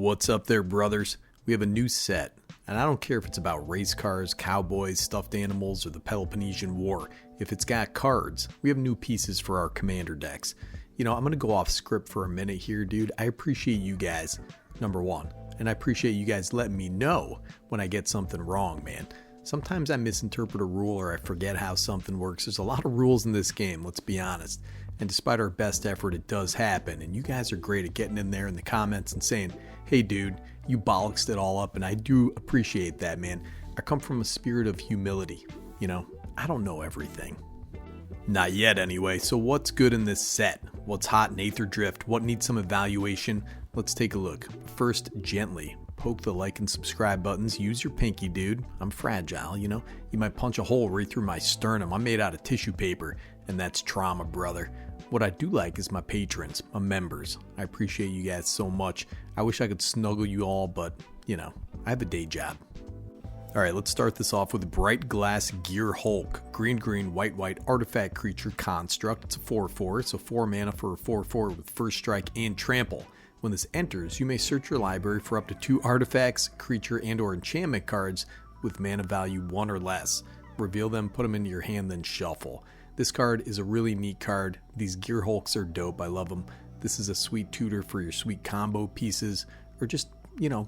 What's up there, brothers? We have a new set, and I don't care if it's about race cars, cowboys, stuffed animals, or the Peloponnesian War. If it's got cards, we have new pieces for our commander decks. I'm going to go off script for a minute here, dude. I appreciate you guys, number one, and I appreciate you guys letting me know when I get something wrong, man. Sometimes I misinterpret a rule or I forget how something works. There's a lot of rules in this game, let's be honest. And despite our best effort, it does happen. And you guys are great at getting in there in the comments and saying, hey dude, you bollocksed it all up. And I do appreciate that, man. I come from a spirit of humility. I don't know everything. Not yet anyway. So what's good in this set? What's hot in Aetherdrift? What needs some evaluation? Let's take a look. First, gently. Poke the like and subscribe buttons. Use your pinky, dude. I'm fragile, You might punch a hole right through my sternum. I'm made out of tissue paper, and that's trauma, brother. What I do like is my patrons, my members. I appreciate you guys so much. I wish I could snuggle you all, but, I have a day job. Alright, let's start this off with Bright Glass Gearhulk. Green, white, artifact creature construct. It's a 4/4. It's a 4 mana for a 4/4 with first strike and trample. When this enters, you may search your library for up to 2 artifacts, creature, and or enchantment cards with mana value 1 or less. Reveal them, put them into your hand, then shuffle. This card is a really neat card. These Gearhulks are dope. I love them. This is a sweet tutor for your sweet combo pieces, or just,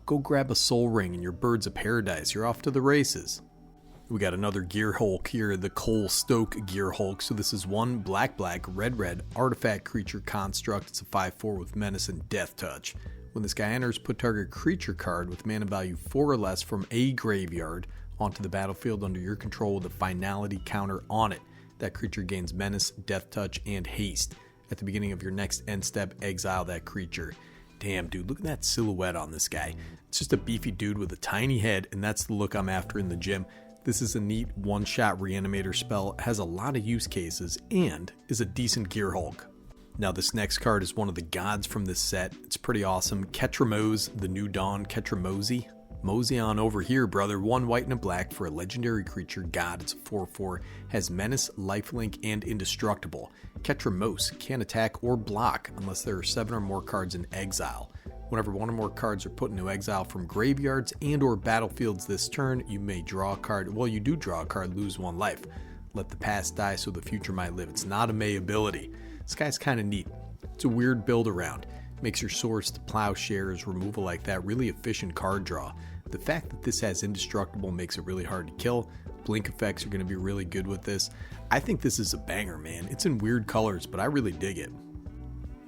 go grab a soul ring and your birds of paradise. You're off to the races. We got another Gearhulk here, the Cole Stoke Gearhulk. So this is 1 black, red, artifact creature construct. It's a 5/4 with menace and death touch. When this guy enters, put target creature card with mana value 4 or less from a graveyard onto the battlefield under your control with a finality counter on it. That creature gains menace, death touch, and haste. At the beginning of your next end step, exile that creature. Damn, dude, look at that silhouette on this guy. It's just a beefy dude with a tiny head, and that's the look I'm after in the gym. This is a neat one-shot reanimator spell, has a lot of use cases, and is a decent Gearhulk. Now this next card is one of the gods from this set. It's pretty awesome. Ketramos, the New Dawn, Ketramosi. Mosey on over here, brother. 1 white and a black for a legendary creature god. It's a 4/4. Has menace, lifelink, and indestructible. Ketramos can't attack or block unless there are 7 or more cards in exile. Whenever 1 or more cards are put into exile from graveyards and or battlefields this turn, you may draw a card. Well, you do draw a card, lose 1 life. Let the past die so the future might live. It's not a May ability. This guy's kind of neat. It's a weird build around. Makes your Source to Plowshares removal like that really efficient card draw. The fact that this has indestructible makes it really hard to kill. Blink effects are going to be really good with this. I think this is a banger, man. It's in weird colors, but I really dig it.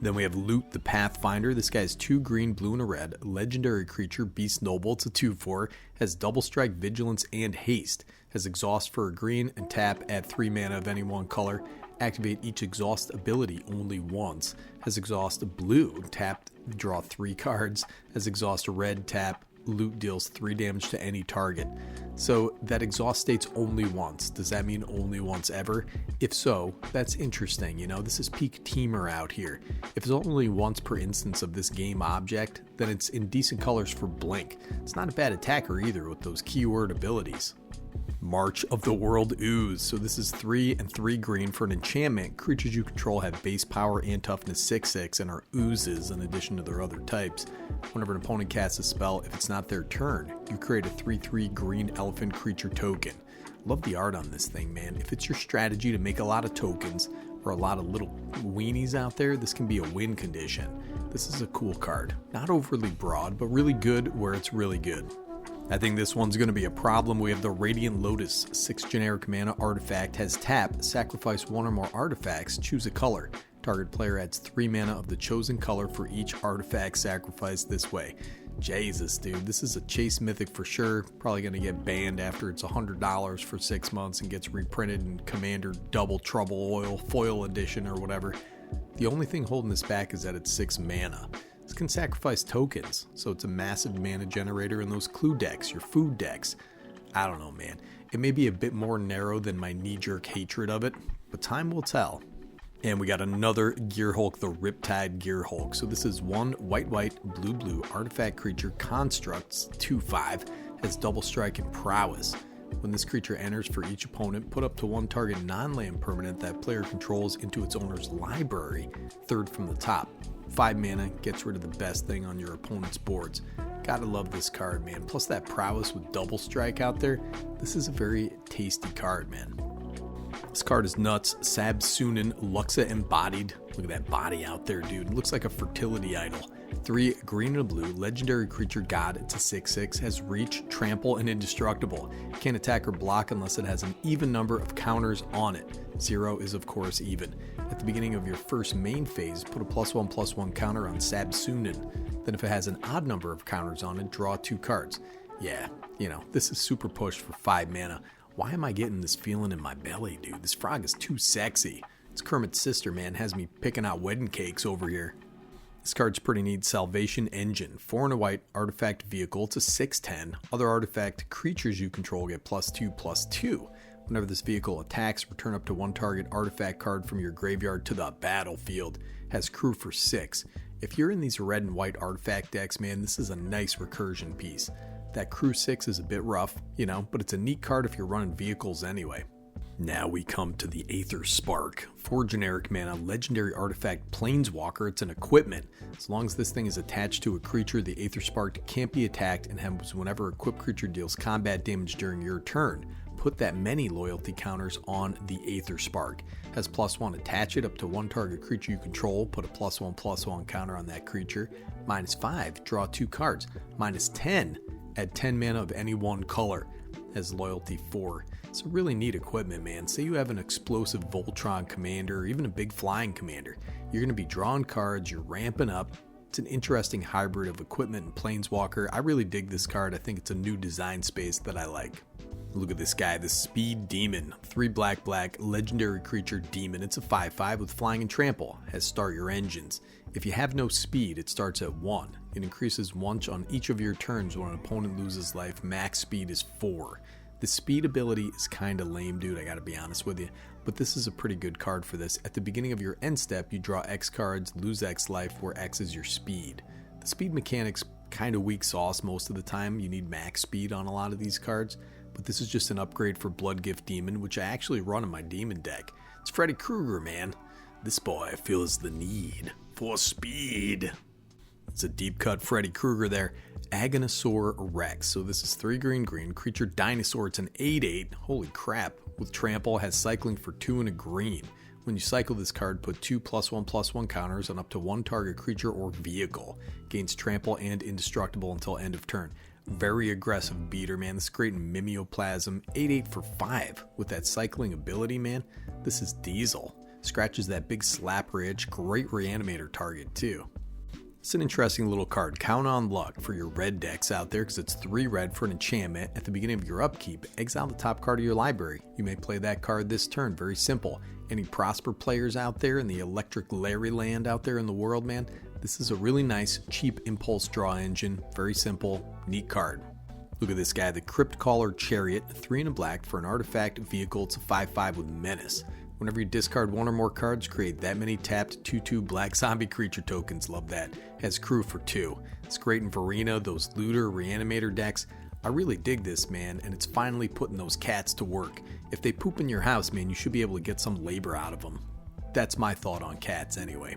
Then we have Loot the Pathfinder. This guy has 2 green, blue, and a red. Legendary creature, Beast Noble. It's a 2/4. Has double strike, vigilance, and haste. Has exhaust for a green and tap, add 3 mana of any one color. Activate each exhaust ability only once. Has exhaust blue, tapped, draw 3 cards. Has exhaust red, tap, loot deals 3 damage to any target. So that exhaust states only once. Does that mean only once ever? If so, that's interesting. This is peak teamer out here. If it's only once per instance of this game object, then it's in decent colors for blink. It's not a bad attacker either with those keyword abilities. March of the World Ooze. So this is 3 and 3 green for an enchantment. Creatures you control have base power and toughness 6/6 and are oozes in addition to their other types. Whenever an opponent casts a spell, if it's not their turn, you create a 3/3 green elephant creature token. Love the art on this thing, man. If it's your strategy to make a lot of tokens or a lot of little weenies out there, this can be a win condition. This is a cool card. Not overly broad, but really good where it's really good. I think this one's going to be a problem. We have the Radiant Lotus, 6 generic mana artifact, has tap, sacrifice 1 or more artifacts, choose a color. Target player adds 3 mana of the chosen color for each artifact sacrificed this way. Jesus, dude, this is a chase mythic for sure. Probably going to get banned after it's $100 for 6 months and gets reprinted in Commander Double Trouble Oil Foil Edition or whatever. The only thing holding this back is that it's 6 mana. This can sacrifice tokens, so it's a massive mana generator in those clue decks, your food decks. I don't know, man. It may be a bit more narrow than my knee-jerk hatred of it, but time will tell. And we got another Gearhulk, the Riptide Gearhulk. So this is 1 white, blue, artifact creature, constructs, 2/5, has double strike and prowess. When this creature enters, for each opponent, put up to 1 target non-land permanent that player controls into its owner's library, 3rd from the top. 5 mana, gets rid of the best thing on your opponent's boards. Gotta love this card, man. Plus that prowess with double strike out there. This is a very tasty card, man. This card is nuts. Sabsunin, Luxa Embodied. Look at that body out there, dude. Looks like a fertility idol. 3 green and a blue, legendary creature god. It's a 6/6, has reach, trample, and indestructible. Can't attack or block unless it has an even number of counters on it. 0 is of course even. At the beginning of your first main phase, put a +1/+1 counter on Sabsunin. Then if it has an odd number of counters on it, draw 2 cards. Yeah, this is super pushed for 5 mana. Why am I getting this feeling in my belly, dude? This frog is too sexy. It's Kermit's sister, man, has me picking out wedding cakes over here. This card's pretty neat. Salvation Engine. 4 and a white, artifact vehicle. It's a 6/10. Other artifact creatures you control get +2/+2. Whenever this vehicle attacks, return up to 1 target artifact card from your graveyard to the battlefield. Has crew for 6. If you're in these red and white artifact decks, man, this is a nice recursion piece. That crew 6 is a bit rough, but it's a neat card if you're running vehicles anyway. Now we come to the Aetherspark. 4 generic mana, legendary artifact Planeswalker. It's an equipment. As long as this thing is attached to a creature, the Aetherspark can't be attacked and has whenever equipped creature deals combat damage during your turn. Put that many loyalty counters on the Aetherspark. Has +1, attach it up to 1 target creature you control. Put a +1/+1 counter on that creature. -5, draw 2 cards. -10, add 10 mana of any one color. Has loyalty 4. It's a really neat equipment, man. Say you have an explosive Voltron commander or even a big flying commander. You're going to be drawing cards, you're ramping up. It's an interesting hybrid of equipment and Planeswalker. I really dig this card. I think it's a new design space that I like. Look at this guy, the Speed Demon. 3 black, legendary creature demon. It's a 5/5 with flying and trample. Has start your engines. If you have no speed, it starts at 1. It increases once on each of your turns when an opponent loses life. Max speed is 4. The speed ability is kinda lame, dude, I gotta be honest with you. But this is a pretty good card for this. At the beginning of your end step, you draw X cards, lose X life, where X is your speed. The speed mechanic's kinda weak sauce most of the time. You need max speed on a lot of these cards. But this is just an upgrade for Bloodgift Demon, which I actually run in my demon deck. It's Freddy Krueger, man. This boy feels the need for speed. It's a deep cut Freddy Krueger there. Aganosaur Rex. So this is 3 green, creature dinosaur. It's an 8/8. Holy crap. With trample, has cycling for 2 and a green. When you cycle this card, put 2 +1/+1 counters on up to 1 target creature or vehicle. Gains trample and indestructible until end of turn. Very aggressive beater, man. This is great in Mimeoplasm. 8/8 for 5. With that cycling ability, man, this is Diesel. Scratches that big slap ridge. Great reanimator target, too. It's an interesting little card. Count on luck for your red decks out there because it's 3 red for an enchantment. At the beginning of your upkeep, exile the top card of your library. You may play that card this turn. Very simple. Any Prosper players out there in the Electric Larry land out there in the world, man, this is a really nice, cheap impulse draw engine. Very simple, neat card. Look at this guy, the Crypt Caller Chariot, 3 and a black for an artifact vehicle. It's a 5/5 with menace. Whenever you discard 1 or more cards, create that many tapped 2/2 black zombie creature tokens. Love that. Has crew for 2. It's great in Varina, those looter, reanimator decks. I really dig this, man, and it's finally putting those cats to work. If they poop in your house, man, you should be able to get some labor out of them. That's my thought on cats anyway.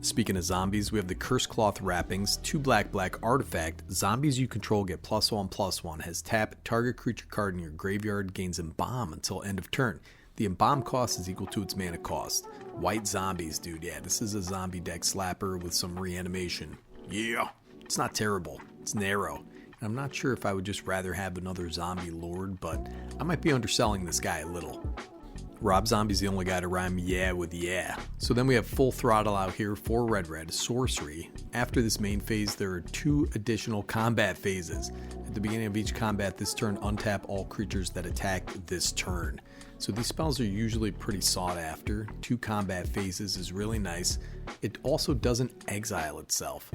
Speaking of zombies, we have the Curse Cloth Wrappings, 2 black artifact. Zombies you control get +1/+1. Has tap, target creature card in your graveyard, gains Embalm until end of turn. The Embalm cost is equal to its mana cost. White zombies, dude. Yeah, this is a zombie deck slapper with some reanimation. Yeah, it's not terrible. It's narrow. And I'm not sure if I would just rather have another zombie lord, but I might be underselling this guy a little. Rob Zombie's the only guy to rhyme yeah with yeah. So then we have Full Throttle out here, 4 red, sorcery. After this main phase, there are 2 additional combat phases. At the beginning of each combat this turn, untap all creatures that attack this turn. So these spells are usually pretty sought after. 2 combat phases is really nice. It also doesn't exile itself,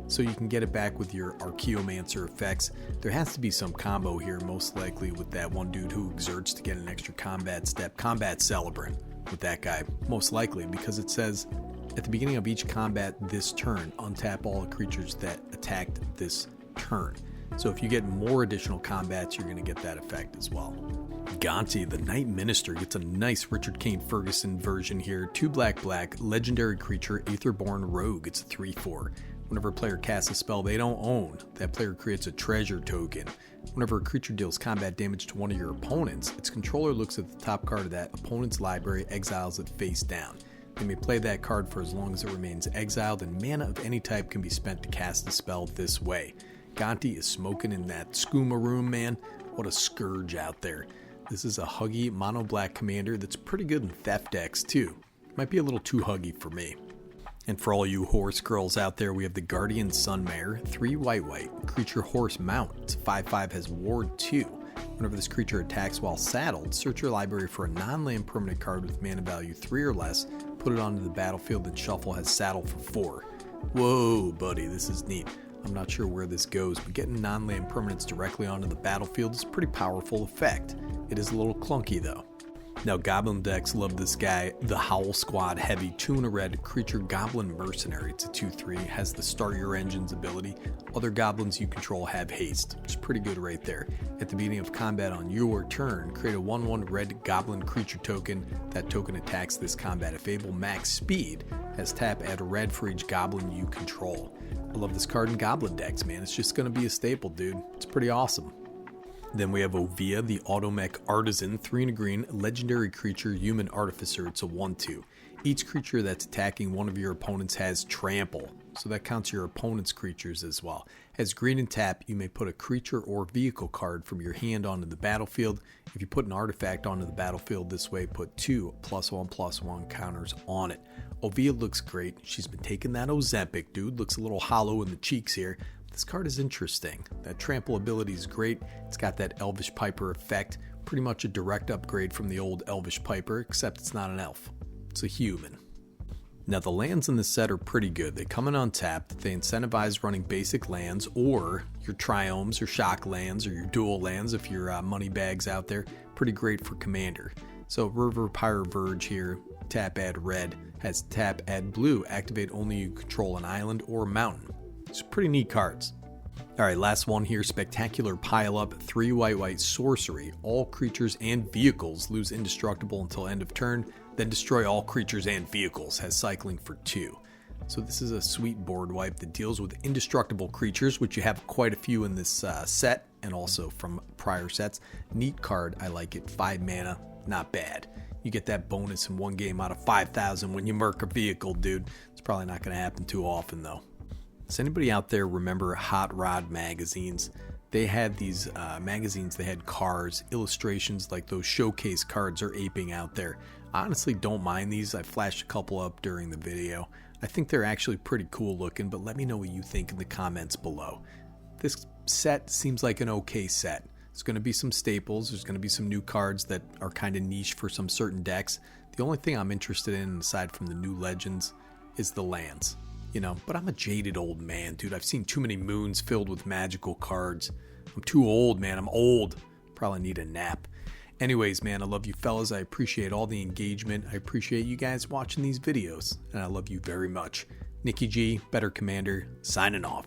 so you can get it back with your Archaeomancer effects. There has to be some combo here, most likely with that one dude who exerts to get an extra combat step. Combat Celebrant with that guy, most likely, because it says at the beginning of each combat this turn, untap all creatures that attacked this turn. So if you get more additional combats, you're going to get that effect as well. Gonti, the Night Minister, gets a nice Richard Kane Ferguson version here. 2 black, legendary creature, Aetherborn Rogue. It's a 3/4. Whenever a player casts a spell they don't own, that player creates a treasure token. Whenever a creature deals combat damage to one of your opponents, its controller looks at the top card of that opponent's library, exiles it face down. They may play that card for as long as it remains exiled, and mana of any type can be spent to cast the spell this way. Gonti is smoking in that skooma room, man. What a scourge out there. This is a huggy mono black commander that's pretty good in theft decks too. Might be a little too huggy for me. And for all you horse girls out there, we have the Guardian Sunmare, 3 white, creature horse mount. It's 5/5, has ward 2. Whenever this creature attacks while saddled, search your library for a non-land permanent card with mana value 3 or less, put it onto the battlefield, and shuffle has saddle for 4. Whoa, buddy, this is neat. I'm not sure where this goes, but getting non-land permanents directly onto the battlefield is a pretty powerful effect. It is a little clunky though. Now Goblin decks love this guy, the Howl Squad Heavy, 2 and a red, creature Goblin Mercenary. It's a 2/3, has the Start Your Engines ability. Other goblins you control have haste, which is pretty good right there. At the beginning of combat on your turn, create a 1/1 red Goblin creature token. That token attacks this combat. If able, max speed, has tap, add red for each goblin you control. I love this card in Goblin decks, man. It's just going to be a staple, dude. It's pretty awesome. Then we have Ovia, the Automech Artisan, 3 and a green, legendary creature, human artificer. It's a 1/2. Each creature that's attacking one of your opponents has trample, so that counts your opponent's creatures as well. As green and tap, you may put a creature or vehicle card from your hand onto the battlefield. If you put an artifact onto the battlefield this way, put 2 +1/+1 counters on it. Ovia looks great. She's been taking that Ozempic, dude. Looks a little hollow in the cheeks here. This card is interesting. That trample ability is great. It's got that Elvish Piper effect. Pretty much a direct upgrade from the old Elvish Piper, except it's not an elf. It's a human. Now the lands in this set are pretty good. They come in untapped. They incentivize running basic lands or your triomes or shock lands or your dual lands if you're money bags out there. Pretty great for commander. So River Pyre Verge here, tap add red, has tap add blue, activate only you control an island or mountain. It's pretty neat cards. Alright, last one here, Spectacular Pile Up, 3 white sorcery. All creatures and vehicles lose indestructible until end of turn, then destroy all creatures and vehicles, has cycling for 2. So this is a sweet board wipe that deals with indestructible creatures, which you have quite a few in this set, and also from prior sets. Neat card, I like it, 5 mana, not bad. You get that bonus in 1 game out of 5,000 when you murk a vehicle, dude. It's probably not going to happen too often though. Does anybody out there remember Hot Rod magazines? They had these magazines, they had cars, illustrations like those showcase cards are aping out there. I honestly don't mind these. I flashed a couple up during the video. I think they're actually pretty cool looking, but let me know what you think in the comments below. This set seems like an okay set. There's going to be some staples, there's going to be some new cards that are kind of niche for some certain decks. The only thing I'm interested in, aside from the new legends, is the lands. You know, but I'm a jaded old man, dude. I've seen too many moons filled with magical cards. I'm too old, man. I'm old. Probably need a nap. Anyways, man, I love you fellas. I appreciate all the engagement. I appreciate you guys watching these videos. And I love you very much. Nikki G, Better Commander, signing off.